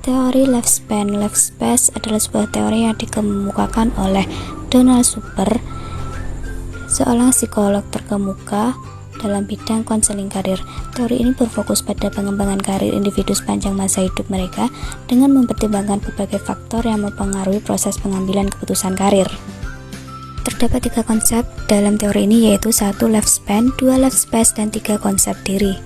Teori lifespan space adalah sebuah teori yang dikemukakan oleh Donald Super, seorang psikolog terkemuka dalam bidang konseling karir. Teori ini berfokus pada pengembangan karir individu sepanjang masa hidup mereka dengan mempertimbangkan berbagai faktor yang mempengaruhi proses pengambilan keputusan karir. Terdapat 3 konsep dalam teori ini, yaitu 1 lifespan, 2 life space, dan 3 konsep diri.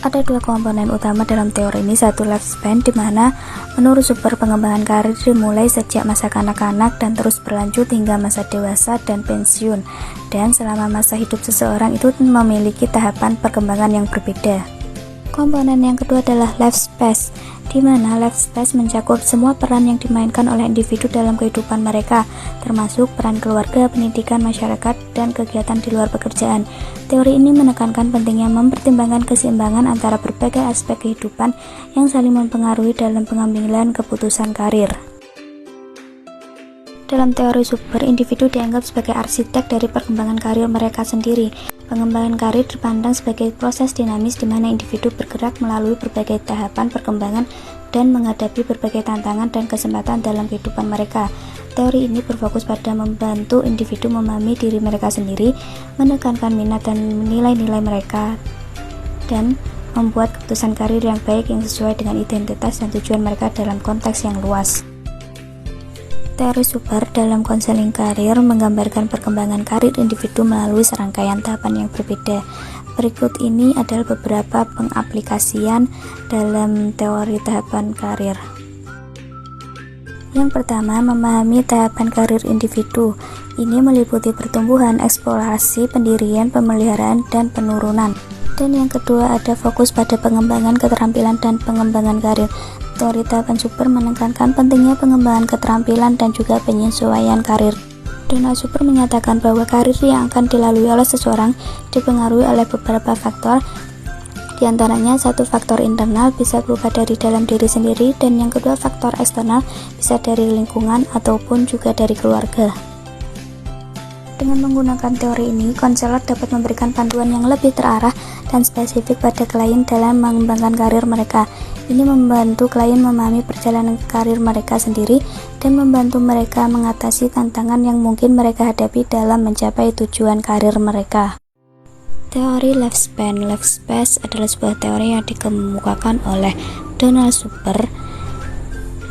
Ada 2 komponen utama dalam teori ini. 1 lifespan, di mana menurut Super pengembangan karir dimulai sejak masa kanak-kanak dan terus berlanjut hingga masa dewasa dan pensiun, dan selama masa hidup seseorang itu memiliki tahapan perkembangan yang berbeda. Komponen yang kedua adalah life space, di mana life space mencakup semua peran yang dimainkan oleh individu dalam kehidupan mereka, termasuk peran keluarga, pendidikan, masyarakat, dan kegiatan di luar pekerjaan. Teori ini menekankan pentingnya mempertimbangkan keseimbangan antara berbagai aspek kehidupan yang saling mempengaruhi dalam pengambilan keputusan karir. Dalam teori Super, individu dianggap sebagai arsitek dari perkembangan karir mereka sendiri. Pengembangan karir dipandang sebagai proses dinamis di mana individu bergerak melalui berbagai tahapan perkembangan dan menghadapi berbagai tantangan dan kesempatan dalam kehidupan mereka. Teori ini berfokus pada membantu individu memahami diri mereka sendiri, menekankan minat dan nilai-nilai mereka, dan membuat keputusan karir yang baik yang sesuai dengan identitas dan tujuan mereka dalam konteks yang luas. Teori Super dalam konseling karir menggambarkan perkembangan karir individu melalui serangkaian tahapan yang berbeda. Berikut ini adalah beberapa pengaplikasian dalam teori tahapan karir. Yang pertama, memahami tahapan karir individu. Ini meliputi pertumbuhan, eksplorasi, pendirian, pemeliharaan, dan penurunan. Dan yang kedua, ada fokus pada pengembangan keterampilan dan pengembangan karir. Teori tahapan Super menekankan pentingnya pengembangan keterampilan dan juga penyesuaian karir. Donald Super menyatakan bahwa karir yang akan dilalui oleh seseorang dipengaruhi oleh beberapa faktor, di antaranya 1 faktor internal bisa berupa dari dalam diri sendiri, dan yang kedua faktor eksternal bisa dari lingkungan ataupun juga dari keluarga. Dengan menggunakan teori ini, konselor dapat memberikan panduan yang lebih terarah dan spesifik pada klien dalam mengembangkan karir mereka. Ini membantu klien memahami perjalanan karir mereka sendiri dan membantu mereka mengatasi tantangan yang mungkin mereka hadapi dalam mencapai tujuan karir mereka. Teori lifespan space adalah sebuah teori yang dikemukakan oleh Donald Super,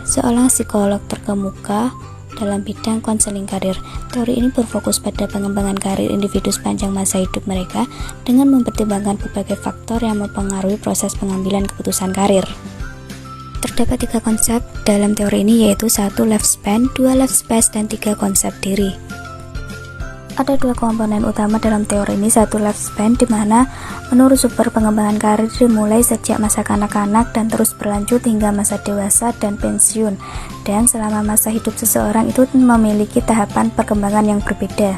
seorang psikolog terkemuka dalam bidang konseling karir. Teori ini berfokus pada pengembangan karir individu sepanjang masa hidup mereka dengan mempertimbangkan berbagai faktor yang mempengaruhi proses pengambilan keputusan karir. Terdapat 3 konsep dalam teori ini, yaitu 1 lifespan, 2 life space, dan 3 konsep diri. Ada 2 komponen utama dalam teori ini. 1 lifespan, di mana menurut Super pengembangan karir dimulai sejak masa kanak-kanak dan terus berlanjut hingga masa dewasa dan pensiun, dan selama masa hidup seseorang itu memiliki tahapan perkembangan yang berbeda.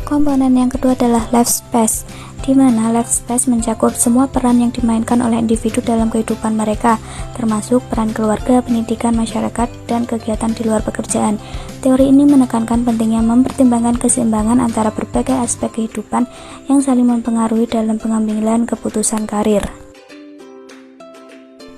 Komponen yang kedua adalah life space, di mana life space mencakup semua peran yang dimainkan oleh individu dalam kehidupan mereka, termasuk peran keluarga, pendidikan, masyarakat, dan kegiatan di luar pekerjaan. Teori ini menekankan pentingnya mempertimbangkan keseimbangan antara berbagai aspek kehidupan yang saling mempengaruhi dalam pengambilan keputusan karir.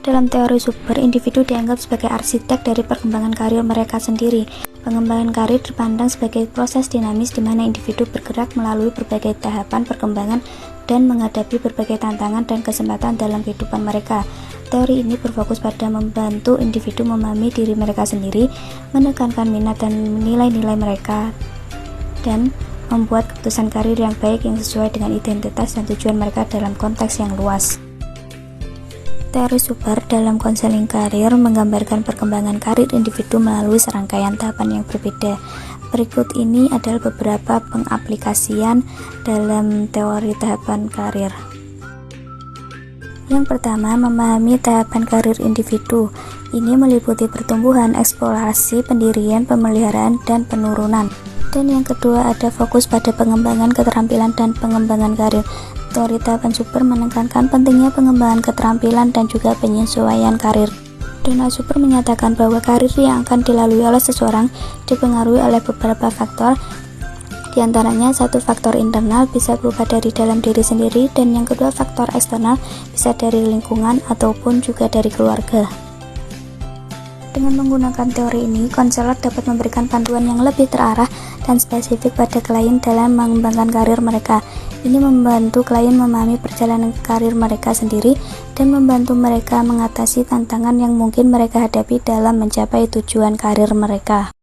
Dalam teori Super, individu dianggap sebagai arsitek dari perkembangan karir mereka sendiri. Pengembangan karir dipandang sebagai proses dinamis di mana individu bergerak melalui berbagai tahapan perkembangan dan menghadapi berbagai tantangan dan kesempatan dalam kehidupan mereka. Teori ini berfokus pada membantu individu memahami diri mereka sendiri, menekankan minat dan nilai-nilai mereka, dan membuat keputusan karir yang baik yang sesuai dengan identitas dan tujuan mereka dalam konteks yang luas. Teori Super dalam konseling karir menggambarkan perkembangan karir individu melalui serangkaian tahapan yang berbeda. Berikut ini adalah beberapa pengaplikasian dalam teori tahapan karir. Yang pertama, memahami tahapan karir individu. Ini meliputi pertumbuhan, eksplorasi, pendirian, pemeliharaan, dan penurunan. Dan yang kedua, ada fokus pada pengembangan keterampilan dan pengembangan karir. Teori tahapan Super menekankan pentingnya pengembangan keterampilan dan juga penyesuaian karir. Donald Super menyatakan bahwa karir yang akan dilalui oleh seseorang dipengaruhi oleh beberapa faktor, di antaranya 1 faktor internal bisa berupa dari dalam diri sendiri, dan yang kedua faktor eksternal bisa dari lingkungan ataupun juga dari keluarga. Dengan menggunakan teori ini, konselor dapat memberikan panduan yang lebih terarah dan spesifik pada klien dalam mengembangkan karir mereka. Ini membantu klien memahami perjalanan karir mereka sendiri dan membantu mereka mengatasi tantangan yang mungkin mereka hadapi dalam mencapai tujuan karir mereka.